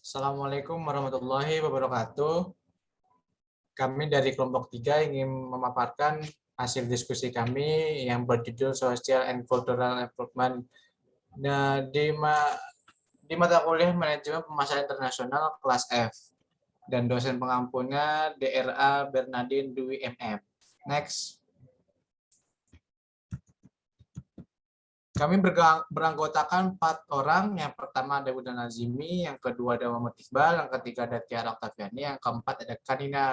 Assalamualaikum warahmatullahi wabarakatuh. Kami dari kelompok 3 ingin memaparkan hasil diskusi kami yang berjudul Social and Cultural Development di mata kuliah Manajemen Pemasaran Internasional kelas F dan dosen pengampunya DRA Bernardin Dwi MM. Next. Kami beranggotakan 4 orang. Yang pertama ada Budan Nazimi, yang kedua ada Muhammad Iqbal, yang ketiga ada Tiara Oktaviani, yang keempat ada Kanina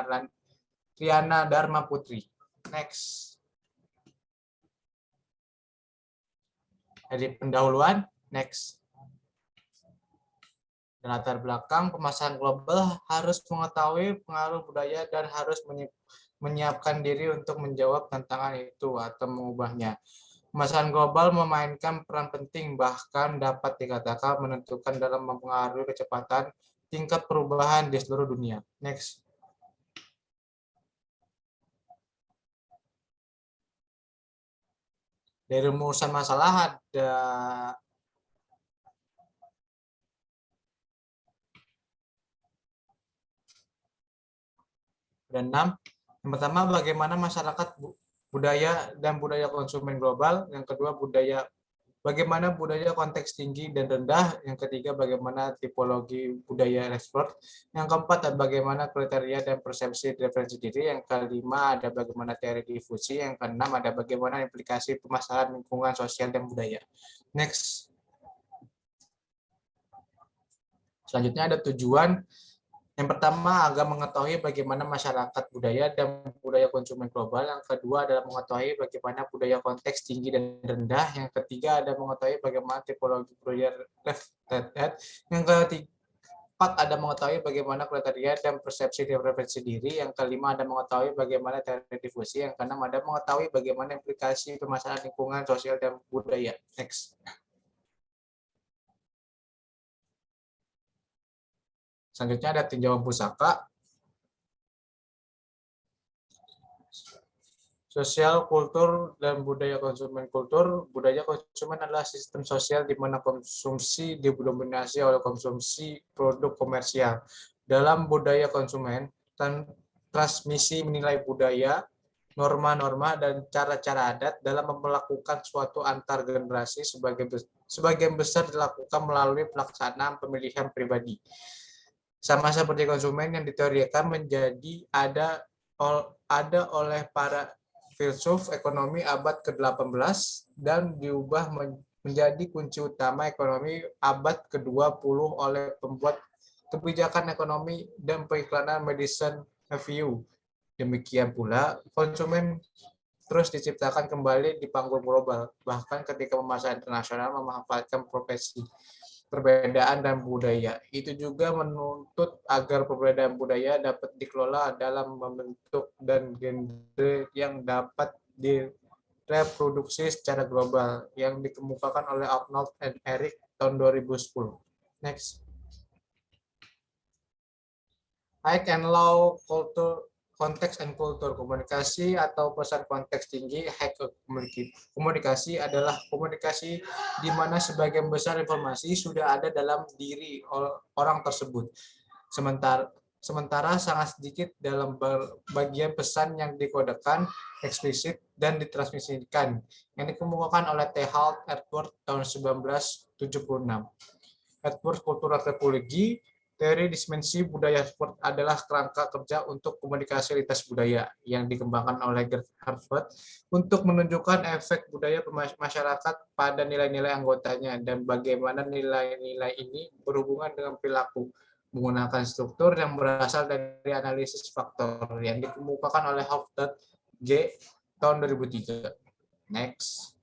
Riana Dharma Putri. Next. Jadi pendahuluan, next. Latar belakang pemasaran global harus mengetahui pengaruh budaya dan harus menyiapkan diri untuk menjawab tantangan itu atau mengubahnya. Pemasaran global memainkan peran penting, bahkan dapat dikatakan menentukan dalam mempengaruhi kecepatan tingkat perubahan di seluruh dunia. Next. Dari rumusan masalah ada dan 6. Yang pertama, bagaimana masyarakat budaya dan budaya konsumen global. Yang kedua, bagaimana budaya konteks tinggi dan rendah. Yang ketiga, bagaimana tipologi budaya ekspor. Yang keempat, bagaimana kriteria dan persepsi referensi diri. Yang kelima, ada bagaimana teori difusi. Yang keenam, ada bagaimana implikasi pemasaran lingkungan sosial dan budaya. Next. Selanjutnya ada tujuan. Yang pertama, agar mengetahui bagaimana masyarakat budaya dan budaya konsumen global. Yang kedua adalah mengetahui bagaimana budaya konteks tinggi dan rendah. Yang ketiga ada mengetahui bagaimana tipologi budaya left. Yang keempat ada mengetahui bagaimana kriteria dan persepsi referensi diri. Yang kelima ada mengetahui bagaimana teori difusi. Yang keenam ada mengetahui bagaimana implikasi pemasaran lingkungan sosial dan budaya. Next. Selanjutnya ada tinjauan pusaka. Sosial, kultur, dan budaya konsumen. Budaya konsumen adalah sistem sosial di mana konsumsi didominasi oleh konsumsi produk komersial. Dalam budaya konsumen, transmisi menilai budaya, norma-norma, dan cara-cara adat dalam melakukan suatu antar generasi sebagian besar dilakukan melalui pelaksanaan pemilihan pribadi. Sama seperti konsumen yang diteorikan menjadi ada oleh para filsuf ekonomi abad ke-18 dan diubah menjadi kunci utama ekonomi abad ke-20 oleh pembuat kebijakan ekonomi dan periklanan Madison Review. Demikian pula, konsumen terus diciptakan kembali di panggung global, bahkan ketika pemasaran internasional memanfaatkan perbedaan dan budaya. Itu juga menuntut agar perbedaan budaya dapat dikelola dalam membentuk dan genre yang dapat direproduksi secara global, yang dikemukakan oleh Arnold and Eric tahun 2010. Next. High and low culture, konteks and kultur. Komunikasi atau pesan konteks tinggi. High komunikasi adalah komunikasi di mana sebagian besar informasi sudah ada dalam diri orang tersebut. Sementara sangat sedikit dalam bagian pesan yang dikodekan, eksplisit, dan ditransmisikan, yang dikemukakan oleh T. Hall Edward tahun 1976. Edward Kultural Antropologi. Teori dimensi budaya adalah kerangka kerja untuk komunikasi lintas budaya yang dikembangkan oleh Harvard untuk menunjukkan efek budaya masyarakat pada nilai-nilai anggotanya dan bagaimana nilai-nilai ini berhubungan dengan perilaku menggunakan struktur yang berasal dari analisis faktor yang dikemukakan oleh Hofstede G. tahun 2003. Next.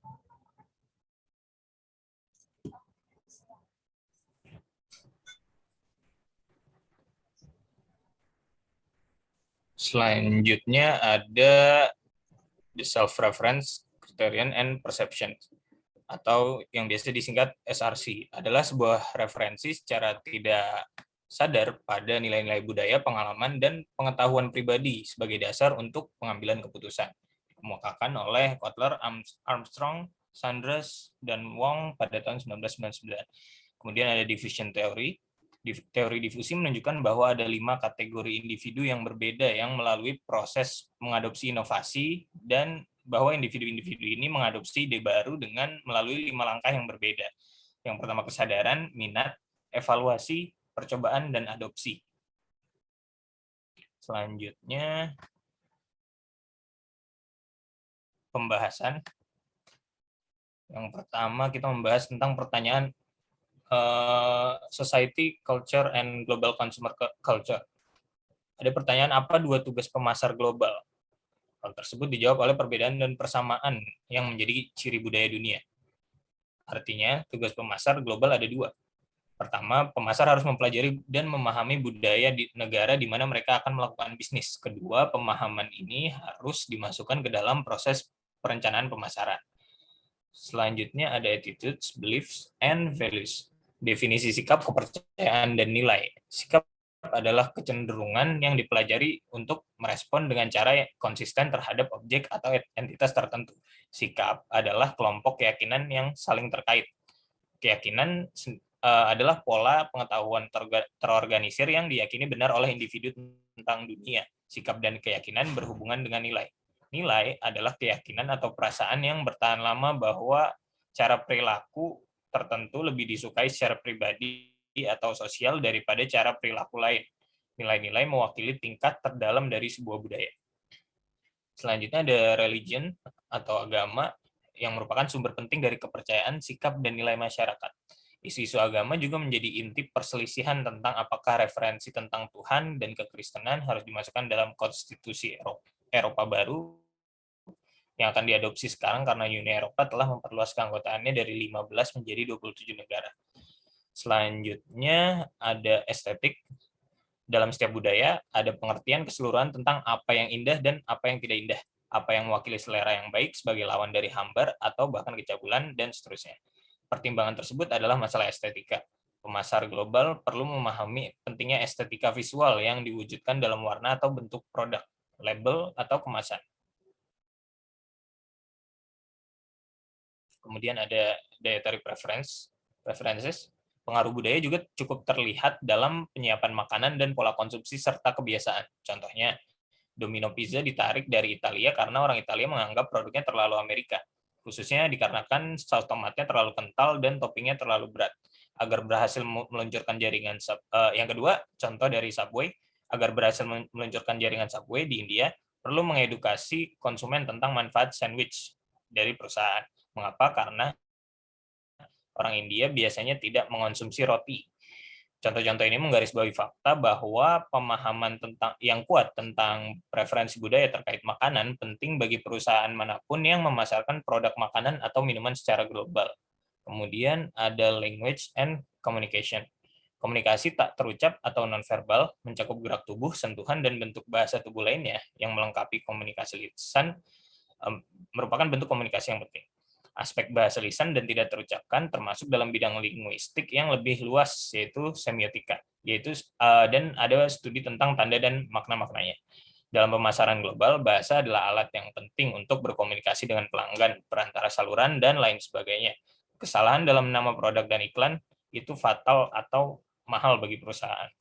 Selanjutnya ada the self-reference criterion and perception, atau yang biasa disingkat SRC, adalah sebuah referensi secara tidak sadar pada nilai-nilai budaya, pengalaman, dan pengetahuan pribadi sebagai dasar untuk pengambilan keputusan. Dikemukakan oleh Kotler, Armstrong, Sanders, dan Wong pada tahun 1999. Kemudian ada division theory. Teori difusi menunjukkan bahwa ada 5 kategori individu yang berbeda yang melalui proses mengadopsi inovasi, dan bahwa individu-individu ini mengadopsi ide baru dengan melalui 5 langkah yang berbeda. Yang pertama kesadaran, minat, evaluasi, percobaan, dan adopsi. Selanjutnya pembahasan. Yang pertama kita membahas tentang pertanyaan society, culture, and global consumer culture. Ada pertanyaan, apa 2 tugas pemasar global? Hal tersebut dijawab oleh perbedaan dan persamaan yang menjadi ciri budaya dunia. Artinya, tugas pemasar global ada 2. Pertama, pemasar harus mempelajari dan memahami budaya di negara di mana mereka akan melakukan bisnis. Kedua, pemahaman ini harus dimasukkan ke dalam proses perencanaan pemasaran. Selanjutnya ada attitudes, beliefs, and values. Definisi sikap, kepercayaan, dan nilai. Sikap adalah kecenderungan yang dipelajari untuk merespon dengan cara konsisten terhadap objek atau entitas tertentu. Sikap adalah kelompok keyakinan yang saling terkait. Keyakinan adalah pola pengetahuan terorganisir yang diyakini benar oleh individu tentang dunia. Sikap dan keyakinan berhubungan dengan nilai. Nilai adalah keyakinan atau perasaan yang bertahan lama bahwa cara perilaku tertentu lebih disukai secara pribadi atau sosial daripada cara perilaku lain. Nilai-nilai mewakili tingkat terdalam dari sebuah budaya. Selanjutnya ada religion atau agama yang merupakan sumber penting dari kepercayaan, sikap, dan nilai masyarakat. Isu-isu agama juga menjadi inti perselisihan tentang apakah referensi tentang Tuhan dan kekristenan harus dimasukkan dalam konstitusi Eropa baru yang akan diadopsi sekarang karena Uni Eropa telah memperluas keanggotaannya dari 15 menjadi 27 negara. Selanjutnya ada estetik. Dalam setiap budaya ada pengertian keseluruhan tentang apa yang indah dan apa yang tidak indah, apa yang mewakili selera yang baik sebagai lawan dari hambar atau bahkan kecabulan, dan seterusnya. Pertimbangan tersebut adalah masalah estetika. Pemasar global perlu memahami pentingnya estetika visual yang diwujudkan dalam warna atau bentuk produk, label, atau kemasan. Kemudian ada dietary preferences. Pengaruh budaya juga cukup terlihat dalam penyiapan makanan dan pola konsumsi serta kebiasaan. Contohnya, Domino Pizza ditarik dari Italia karena orang Italia menganggap produknya terlalu Amerika, khususnya dikarenakan saus tomatnya terlalu kental dan toppingnya terlalu berat. Agar berhasil meluncurkan jaringan yang kedua, contoh dari Subway, agar berhasil meluncurkan jaringan Subway di India, perlu mengedukasi konsumen tentang manfaat sandwich dari perusahaan. Mengapa? Karena orang India biasanya tidak mengonsumsi roti. Contoh-contoh ini menggarisbawahi fakta bahwa pemahaman yang kuat tentang preferensi budaya terkait makanan penting bagi perusahaan manapun yang memasarkan produk makanan atau minuman secara global. Kemudian ada language and communication. Komunikasi tak terucap atau nonverbal mencakup gerak tubuh, sentuhan, dan bentuk bahasa tubuh lainnya yang melengkapi komunikasi lisan, merupakan bentuk komunikasi yang penting. Aspek bahasa lisan dan tidak terucapkan termasuk dalam bidang linguistik yang lebih luas, yaitu semiotika, dan ada studi tentang tanda dan makna-maknanya. Dalam pemasaran global, bahasa adalah alat yang penting untuk berkomunikasi dengan pelanggan, perantara saluran, dan lain sebagainya. Kesalahan dalam nama produk dan iklan itu fatal atau mahal bagi perusahaan.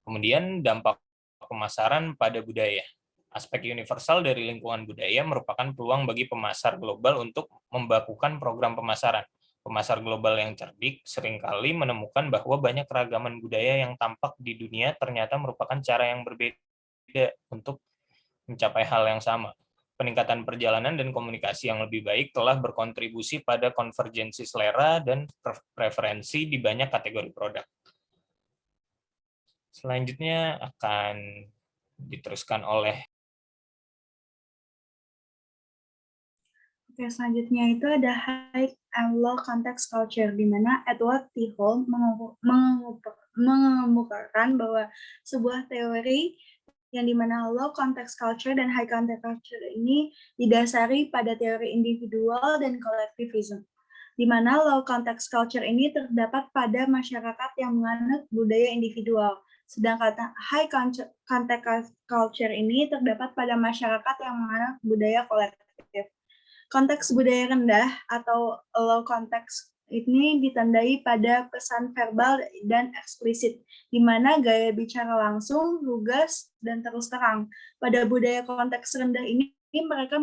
Kemudian dampak pemasaran pada budaya. Aspek universal dari lingkungan budaya merupakan peluang bagi pemasar global untuk membakukan program pemasaran. Pemasar global yang cerdik seringkali menemukan bahwa banyak keragaman budaya yang tampak di dunia ternyata merupakan cara yang berbeda untuk mencapai hal yang sama. Peningkatan perjalanan dan komunikasi yang lebih baik telah berkontribusi pada konvergensi selera dan preferensi di banyak kategori produk. Selanjutnya akan diteruskan oleh Oke, selanjutnya itu ada High and Low Context Culture, di mana Edward T. Hall mengemukakan bahwa sebuah teori yang di mana Low Context Culture dan High Context Culture ini didasari pada teori individual dan kolektivisme, di mana Low Context Culture ini terdapat pada masyarakat yang menganut budaya individual, sedangkan High Context Culture ini terdapat pada masyarakat yang menganut budaya kolektif. Konteks budaya rendah atau low context ini ditandai pada pesan verbal dan eksplisit, di mana gaya bicara langsung, lugas, dan terus terang. Pada budaya konteks rendah ini, mereka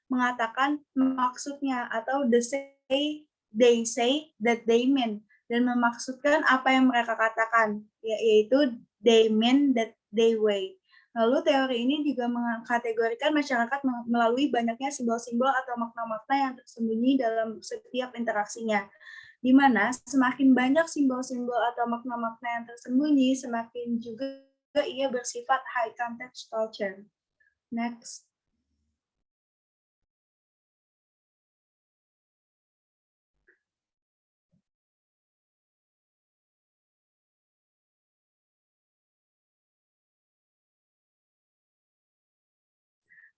mengatakan maksudnya atau they say that they mean, dan memaksudkan apa yang mereka katakan, yaitu they mean that they way. Lalu teori ini juga mengkategorikan masyarakat melalui banyaknya simbol-simbol atau makna-makna yang tersembunyi dalam setiap interaksinya. Di mana semakin banyak simbol-simbol atau makna-makna yang tersembunyi, semakin juga ia bersifat high context culture. Next.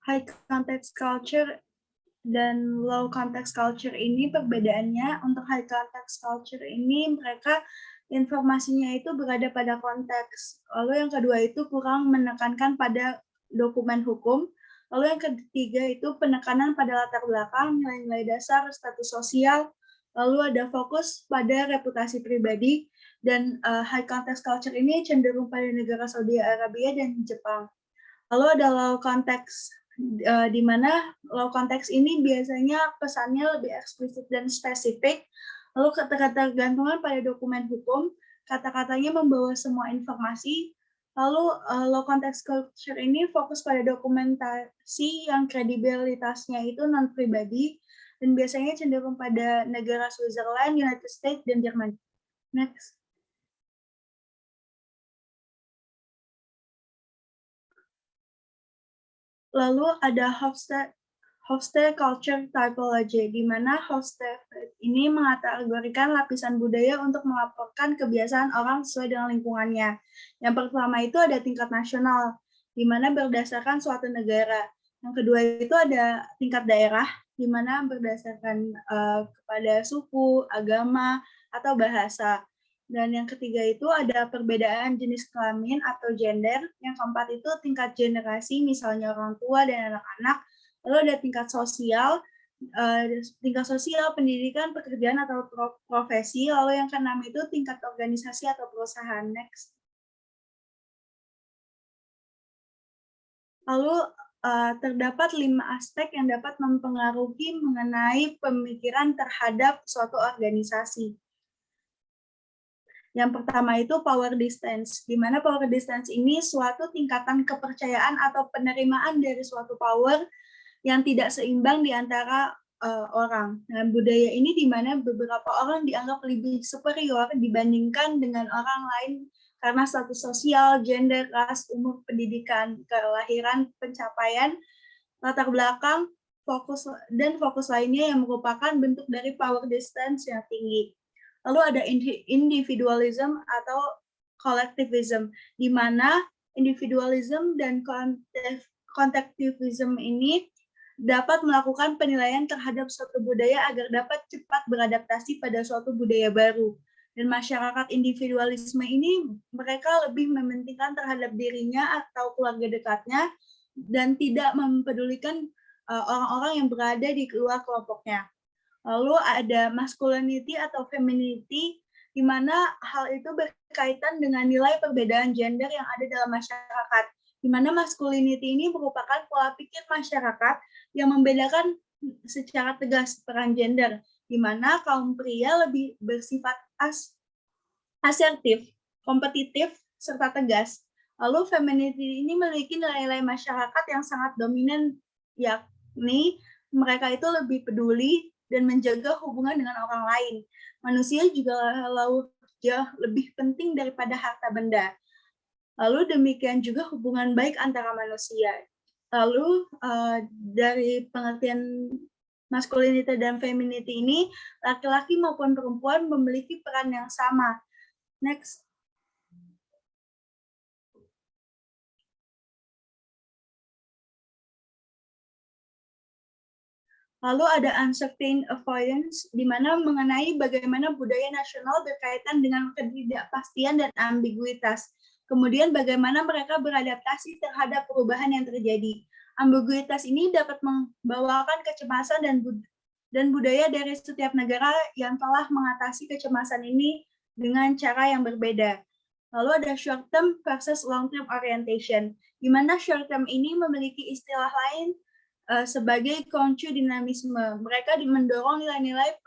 High context culture dan low context culture ini perbedaannya. Untuk high context culture ini mereka informasinya itu berada pada konteks. Lalu yang kedua itu kurang menekankan pada dokumen hukum. Lalu yang ketiga itu penekanan pada latar belakang, nilai-nilai dasar, status sosial. Lalu ada fokus pada reputasi pribadi. Dan high context culture ini cenderung pada negara Saudi Arabia dan Jepang. Lalu ada low context, di mana low context ini biasanya pesannya lebih eksplisit dan spesifik. Lalu ketergantungan pada dokumen hukum, kata-katanya membawa semua informasi. Lalu low context culture ini fokus pada dokumentasi yang kredibilitasnya itu non pribadi dan biasanya cenderung pada negara Switzerland, United States, dan Jerman. Next. Lalu ada Hofstede Culture Typology, di mana Hofstede ini mengategorikan lapisan budaya untuk melaporkan kebiasaan orang sesuai dengan lingkungannya. Yang pertama itu ada tingkat nasional, di mana berdasarkan suatu negara. Yang kedua itu ada tingkat daerah, di mana berdasarkan kepada suku, agama, atau bahasa. Dan yang ketiga itu ada perbedaan jenis kelamin atau gender. Yang keempat itu tingkat generasi, misalnya orang tua dan anak-anak. Lalu ada tingkat sosial, pendidikan, pekerjaan atau profesi. Lalu yang keenam itu tingkat organisasi atau perusahaan. Next. Lalu terdapat 5 aspek yang dapat mempengaruhi mengenai pemikiran terhadap suatu organisasi. Yang pertama itu power distance, di mana power distance ini suatu tingkatan kepercayaan atau penerimaan dari suatu power yang tidak seimbang di antara orang. Nah, budaya ini di mana beberapa orang dianggap lebih superior dibandingkan dengan orang lain karena status sosial, gender, ras, umur, pendidikan, kelahiran, pencapaian, latar belakang, fokus lainnya yang merupakan bentuk dari power distance yang tinggi. Lalu ada individualism atau collectivism, di mana individualism dan collectivism ini dapat melakukan penilaian terhadap suatu budaya agar dapat cepat beradaptasi pada suatu budaya baru. Dan masyarakat individualisme ini mereka lebih mementingkan terhadap dirinya atau keluarga dekatnya dan tidak mempedulikan orang-orang yang berada di luar kelompoknya. Lalu ada masculinity atau femininity, di mana hal itu berkaitan dengan nilai perbedaan gender yang ada dalam masyarakat. Di mana masculinity ini merupakan pola pikir masyarakat yang membedakan secara tegas peran gender, di mana kaum pria lebih bersifat asertif, kompetitif, serta tegas. Lalu femininity ini memiliki nilai-nilai masyarakat yang sangat dominan, yakni mereka itu lebih peduli dan menjaga hubungan dengan orang lain. Manusia juga jauh lebih penting daripada harta benda. Lalu demikian juga hubungan baik antara manusia. Lalu dari pengertian masculinity dan femininity ini, laki-laki maupun perempuan memiliki peran yang sama. Next. Lalu ada uncertain avoidance, di mana mengenai bagaimana budaya nasional berkaitan dengan ketidakpastian dan ambiguitas. Kemudian bagaimana mereka beradaptasi terhadap perubahan yang terjadi. Ambiguitas ini dapat membawakan kecemasan dan dan budaya dari setiap negara yang telah mengatasi kecemasan ini dengan cara yang berbeda. Lalu ada short term versus long term orientation, di mana short term ini memiliki istilah lain sebagai dinamisme. Mereka mendorong nilai-nilai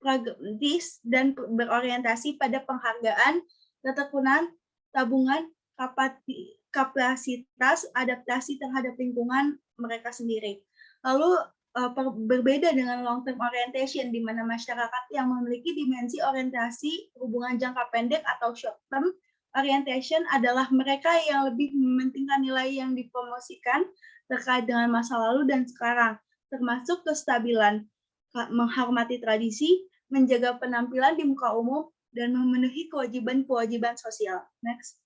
pragmatis dan berorientasi pada penghargaan, ketekunan, tabungan, kapasitas, adaptasi terhadap lingkungan mereka sendiri. Lalu berbeda dengan long term orientation, di mana masyarakat yang memiliki dimensi orientasi hubungan jangka pendek atau short term orientation adalah mereka yang lebih mementingkan nilai yang dipromosikan terkait dengan masa lalu dan sekarang, termasuk kestabilan, menghormati tradisi, menjaga penampilan di muka umum, dan memenuhi kewajiban-kewajiban sosial. Next.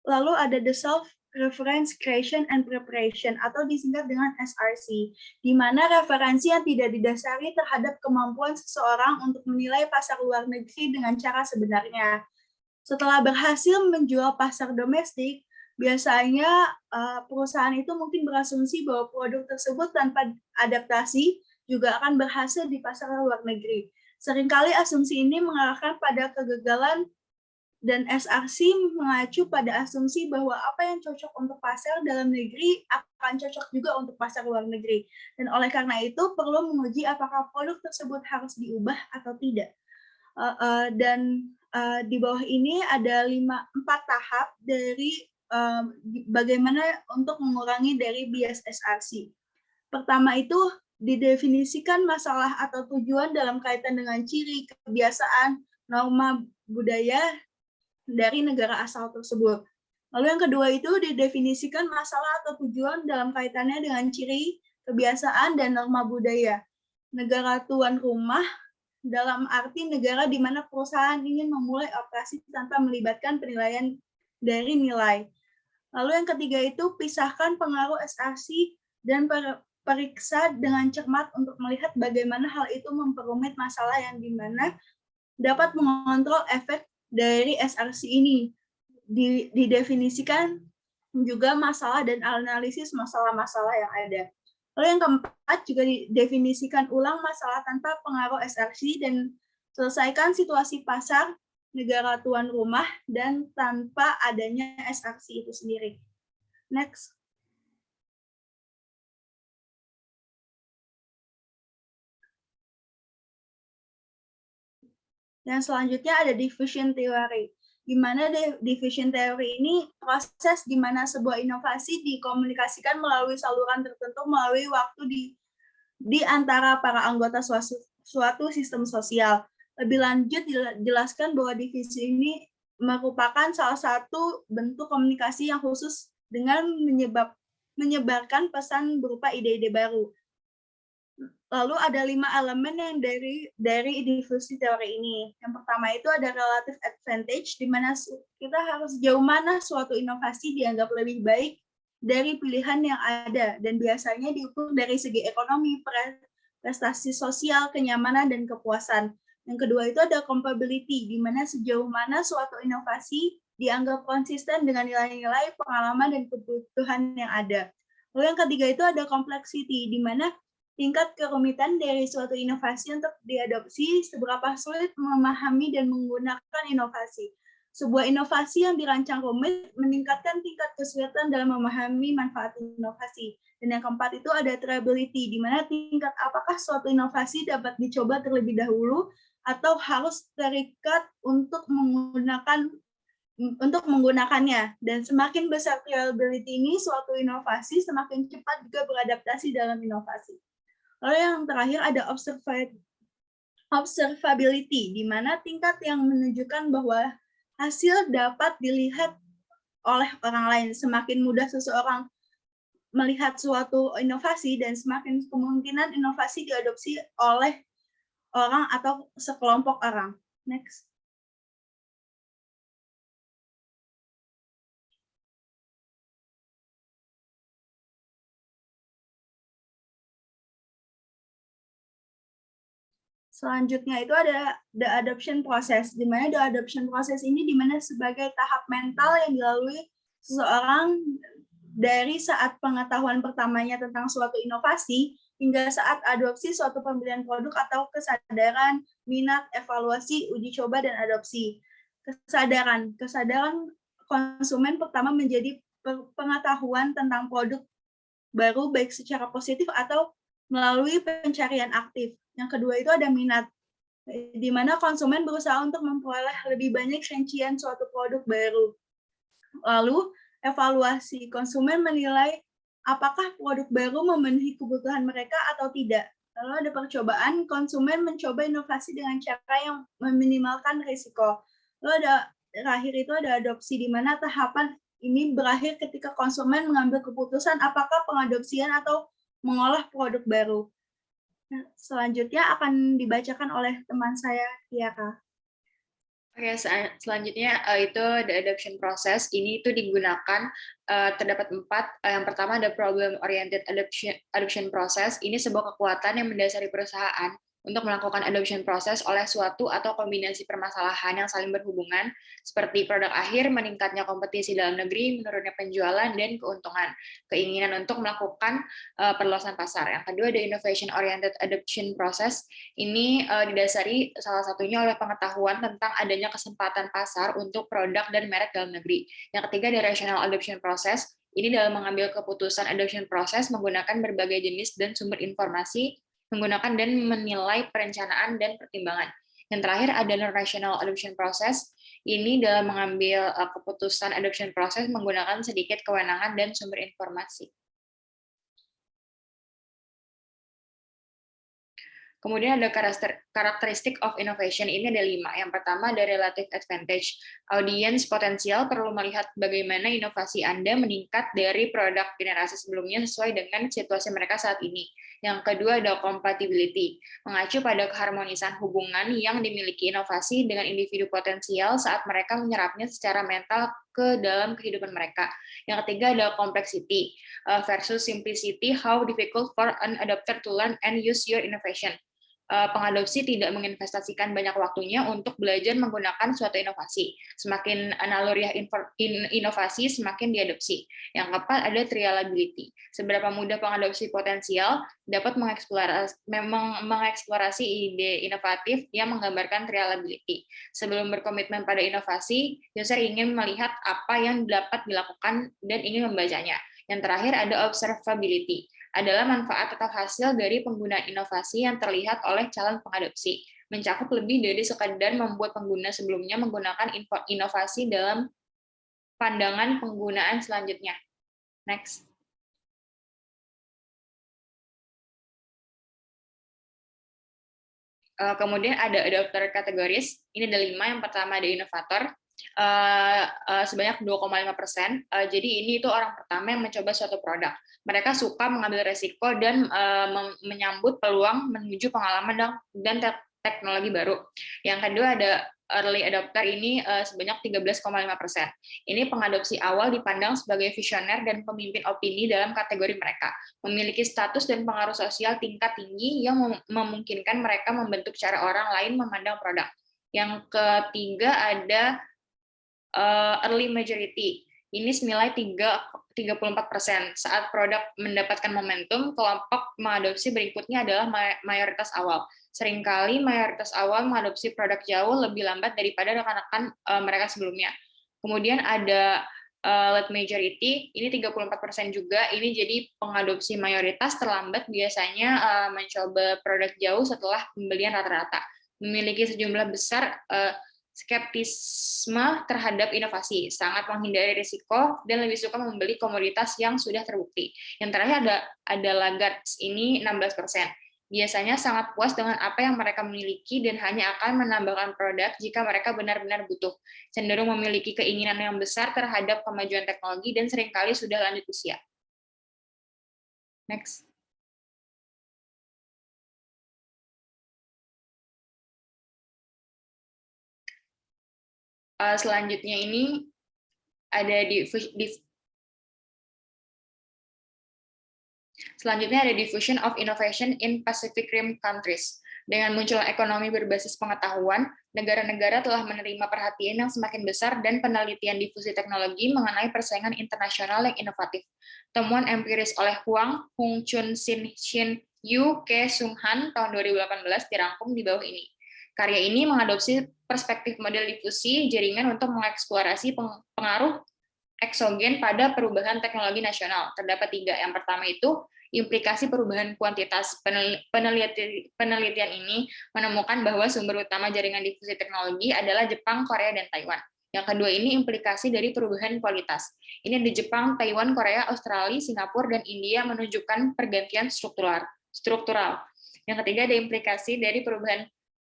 Lalu ada the self-reference creation and preparation, atau disingkat dengan SRC, di mana referensi yang tidak didasari terhadap kemampuan seseorang untuk menilai pasar luar negeri dengan cara sebenarnya. Setelah berhasil menjual pasar domestik, biasanya perusahaan itu mungkin berasumsi bahwa produk tersebut tanpa adaptasi juga akan berhasil di pasar luar negeri. Seringkali asumsi ini mengarahkan pada kegagalan, dan SRC mengacu pada asumsi bahwa apa yang cocok untuk pasar dalam negeri akan cocok juga untuk pasar luar negeri. Dan oleh karena itu perlu menguji apakah produk tersebut harus diubah atau tidak. Dan di bawah ini ada 4 tahap dari bagaimana untuk mengurangi dari bias SRC. Pertama itu didefinisikan masalah atau tujuan dalam kaitan dengan ciri, kebiasaan, norma, budaya dari negara asal tersebut. Lalu yang kedua itu didefinisikan masalah atau tujuan dalam kaitannya dengan ciri, kebiasaan, dan norma budaya. Negara tuan rumah dalam arti negara di mana perusahaan ingin memulai operasi tanpa melibatkan penilaian dari nilai. Lalu yang ketiga itu pisahkan pengaruh SRC dan periksa dengan cermat untuk melihat bagaimana hal itu memperumit masalah yang dimana dapat mengontrol efek dari SRC ini. Didefinisikan juga masalah dan analisis masalah-masalah yang ada. Lalu yang keempat juga didefinisikan ulang masalah tanpa pengaruh SRC dan selesaikan situasi pasar negara tuan rumah dan tanpa adanya SRC itu sendiri. Next. Dan selanjutnya ada diffusion theory, di mana diffusion theory ini proses di mana sebuah inovasi dikomunikasikan melalui saluran tertentu melalui waktu di antara para anggota suatu sistem sosial. Lebih lanjut dijelaskan bahwa divisi ini merupakan salah satu bentuk komunikasi yang khusus dengan menyebarkan pesan berupa ide-ide baru. Lalu ada 5 elemen yang dari diffusion teori ini. Yang pertama itu ada relative advantage, di mana kita harus sejauh mana suatu inovasi dianggap lebih baik dari pilihan yang ada, dan biasanya diukur dari segi ekonomi, prestasi sosial, kenyamanan, dan kepuasan. Yang kedua itu ada compatibility, di mana sejauh mana suatu inovasi dianggap konsisten dengan nilai-nilai, pengalaman, dan kebutuhan yang ada. Lalu yang ketiga itu ada complexity, di mana tingkat kerumitan dari suatu inovasi untuk diadopsi, seberapa sulit memahami dan menggunakan inovasi. Sebuah inovasi yang dirancang rumit meningkatkan tingkat kesulitan dalam memahami manfaat inovasi. Dan yang keempat itu ada triability, di mana tingkat apakah suatu inovasi dapat dicoba terlebih dahulu atau harus terikat untuk menggunakannya. Dan semakin besar triability ini, suatu inovasi semakin cepat juga beradaptasi dalam inovasi. Lalu yang terakhir ada observability, di mana tingkat yang menunjukkan bahwa hasil dapat dilihat oleh orang lain. Semakin mudah seseorang melihat suatu inovasi dan semakin kemungkinan inovasi diadopsi oleh orang atau sekelompok orang. Next. Selanjutnya itu ada the adoption process, di mana the adoption process ini di mana sebagai tahap mental yang dilalui seseorang dari saat pengetahuan pertamanya tentang suatu inovasi hingga saat adopsi suatu pembelian produk atau kesadaran, minat, evaluasi, uji coba, dan adopsi. Kesadaran konsumen pertama menjadi pengetahuan tentang produk baru baik secara positif atau melalui pencarian aktif. Yang kedua itu ada minat, di mana konsumen berusaha untuk memperoleh lebih banyak rincian suatu produk baru. Lalu, evaluasi, konsumen menilai apakah produk baru memenuhi kebutuhan mereka atau tidak. Lalu ada percobaan, konsumen mencoba inovasi dengan cara yang meminimalkan risiko. Lalu terakhir itu ada adopsi, di mana tahapan ini berakhir ketika konsumen mengambil keputusan apakah pengadopsian atau mengolah produk baru. Nah, selanjutnya akan dibacakan oleh teman saya, Tiara. Oke, selanjutnya itu the adoption process. Ini itu digunakan terdapat 4. Yang pertama ada problem oriented adoption process. Ini sebuah kekuatan yang mendasari perusahaan untuk melakukan adoption process oleh suatu atau kombinasi permasalahan yang saling berhubungan, seperti produk akhir, meningkatnya kompetisi dalam negeri, menurunnya penjualan, dan keuntungan. Keinginan untuk melakukan perluasan pasar. Yang kedua ada innovation oriented adoption process. Ini didasari salah satunya oleh pengetahuan tentang adanya kesempatan pasar untuk produk dan merek dalam negeri. Yang ketiga ada rational adoption process. Ini dalam mengambil keputusan adoption process menggunakan berbagai jenis dan sumber informasi, menggunakan dan menilai perencanaan dan pertimbangan. Yang terakhir ada non-rational adoption process. Ini dalam mengambil keputusan adoption process menggunakan sedikit kewenangan dan sumber informasi. Kemudian ada karakteristik of innovation, ini ada 5. Yang pertama ada relative advantage. Audiens potensial perlu melihat bagaimana inovasi Anda meningkat dari produk generasi sebelumnya sesuai dengan situasi mereka saat ini. Yang kedua ada compatibility, mengacu pada keharmonisan hubungan yang dimiliki inovasi dengan individu potensial saat mereka menyerapnya secara mental ke dalam kehidupan mereka. Yang ketiga ada complexity versus simplicity, how difficult for an adopter to learn and use your innovation. Pengadopsi tidak menginvestasikan banyak waktunya untuk belajar menggunakan suatu inovasi. Semakin naluriah inovasi, semakin diadopsi. Yang keempat ada trialability. Seberapa mudah pengadopsi potensial dapat mengeksplorasi ide inovatif yang menggambarkan trialability. Sebelum berkomitmen pada inovasi, user ingin melihat apa yang dapat dilakukan dan ingin membacanya. Yang terakhir ada observability, adalah manfaat atau hasil dari penggunaan inovasi yang terlihat oleh calon pengadopsi, mencakup lebih dari sekadar membuat pengguna sebelumnya menggunakan inovasi dalam pandangan penggunaan selanjutnya. Next. Kemudian ada adopter kategoris, ini ada 5. Yang pertama ada inovator, sebanyak 2,5%. Jadi ini itu orang pertama yang mencoba suatu produk. Mereka suka mengambil resiko dan menyambut peluang menuju pengalaman dan teknologi baru. Yang kedua ada early adopter, ini sebanyak 13,5%. Ini pengadopsi awal dipandang sebagai visioner dan pemimpin opini dalam kategori mereka. Memiliki status dan pengaruh sosial tingkat tinggi yang memungkinkan mereka membentuk cara orang lain memandang produk. Yang ketiga ada early majority. Ini senilai 34%. Saat produk mendapatkan momentum, kelompok mengadopsi berikutnya adalah mayoritas awal. Seringkali mayoritas awal mengadopsi produk jauh lebih lambat daripada rekan-rekan mereka sebelumnya. Kemudian ada late majority, ini 34% juga. Ini jadi pengadopsi mayoritas terlambat biasanya mencoba produk jauh setelah pembelian rata-rata. Memiliki sejumlah besar skeptisme terhadap inovasi, sangat menghindari risiko, dan lebih suka membeli komoditas yang sudah terbukti. Yang terakhir ada laggards, ini 16%. Biasanya sangat puas dengan apa yang mereka miliki dan hanya akan menambahkan produk jika mereka benar-benar butuh. Cenderung memiliki keinginan yang besar terhadap kemajuan teknologi dan seringkali sudah lanjut usia. Next. Selanjutnya ini ada diffusion of innovation in Pacific Rim countries. Dengan munculnya ekonomi berbasis pengetahuan, negara-negara telah menerima perhatian yang semakin besar dan penelitian difusi teknologi mengenai persaingan internasional yang inovatif. Temuan empiris oleh Huang, Hung Chun Sin Shin Yu Ke Sung Han tahun 2018 dirangkum di bawah ini. Karya ini mengadopsi perspektif model difusi jaringan untuk mengeksplorasi pengaruh eksogen pada perubahan teknologi nasional. Terdapat 3. Yang pertama itu implikasi perubahan kuantitas. Penelitian ini menemukan bahwa sumber utama jaringan difusi teknologi adalah Jepang, Korea, dan Taiwan. Yang kedua ini implikasi dari perubahan kualitas. Ini di Jepang, Taiwan, Korea, Australia, Singapura, dan India menunjukkan pergantian struktural. Yang ketiga ada implikasi dari perubahan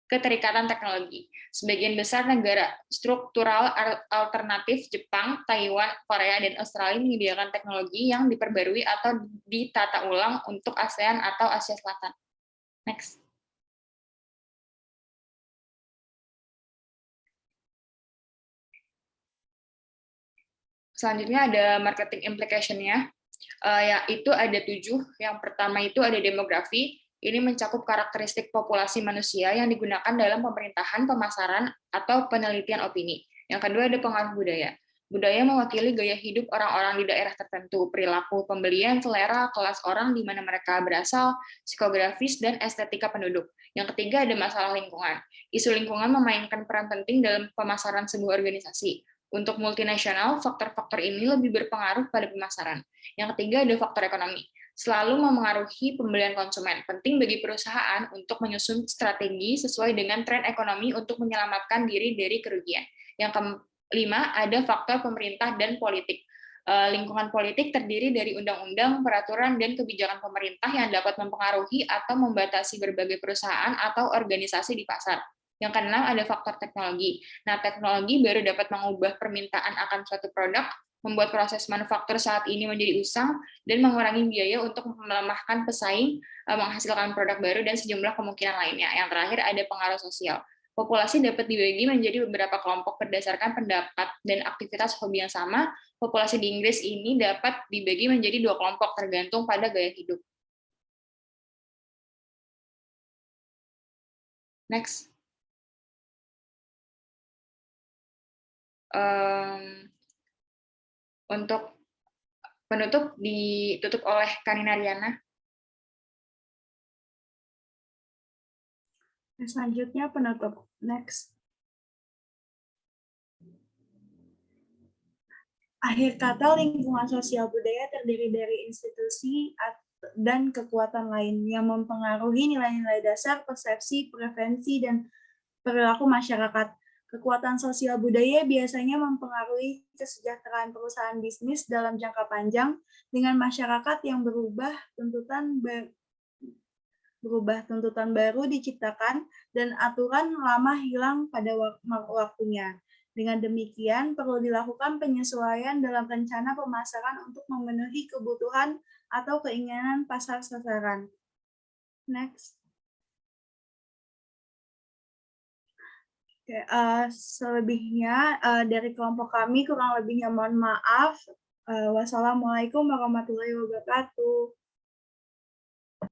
keterikatan teknologi. Sebagian besar negara struktural alternatif Jepang, Taiwan, Korea, dan Australia menyediakan teknologi yang diperbarui atau ditata ulang untuk ASEAN atau Asia Selatan. Next. Selanjutnya ada marketing implication-nya, yaitu ada 7. Yang pertama itu ada demografi. Ini mencakup karakteristik populasi manusia yang digunakan dalam pemerintahan, pemasaran, atau penelitian opini. Yang kedua ada pengaruh budaya. Budaya mewakili gaya hidup orang-orang di daerah tertentu, perilaku pembelian, selera, kelas orang di mana mereka berasal, psikografis, dan estetika penduduk. Yang ketiga ada masalah lingkungan. Isu lingkungan memainkan peran penting dalam pemasaran sebuah organisasi. Untuk multinasional, faktor-faktor ini lebih berpengaruh pada pemasaran. Yang ketiga ada faktor ekonomi. Selalu memengaruhi pembelian konsumen. Penting bagi perusahaan untuk menyusun strategi sesuai dengan tren ekonomi untuk menyelamatkan diri dari kerugian. Yang kelima, ada faktor pemerintah dan politik. Lingkungan politik terdiri dari undang-undang, peraturan, dan kebijakan pemerintah yang dapat mempengaruhi atau membatasi berbagai perusahaan atau organisasi di pasar. Yang keenam, ada faktor teknologi. Nah, teknologi baru dapat mengubah permintaan akan suatu produk, membuat proses manufaktur saat ini menjadi usang, dan mengurangi biaya untuk melemahkan pesaing, menghasilkan produk baru, dan sejumlah kemungkinan lainnya. Yang terakhir ada pengaruh sosial. Populasi dapat dibagi menjadi beberapa kelompok berdasarkan pendapat dan aktivitas hobi yang sama. Populasi di Inggris ini dapat dibagi menjadi 2 kelompok tergantung pada gaya hidup. Next. Untuk penutup ditutup oleh Kanina Riana. Selanjutnya penutup. Next. Akhir kata, lingkungan sosial budaya terdiri dari institusi dan kekuatan lain yang mempengaruhi nilai-nilai dasar, persepsi, preferensi, dan perilaku masyarakat. Kekuatan sosial budaya biasanya mempengaruhi kesejahteraan perusahaan bisnis dalam jangka panjang dengan masyarakat yang berubah tuntutan baru diciptakan dan aturan lama hilang pada waktunya. Dengan demikian, perlu dilakukan penyesuaian dalam rencana pemasaran untuk memenuhi kebutuhan atau keinginan pasar sasaran. Next. Selebihnya dari kelompok kami kurang lebihnya mohon maaf. Wassalamualaikum warahmatullahi wabarakatuh.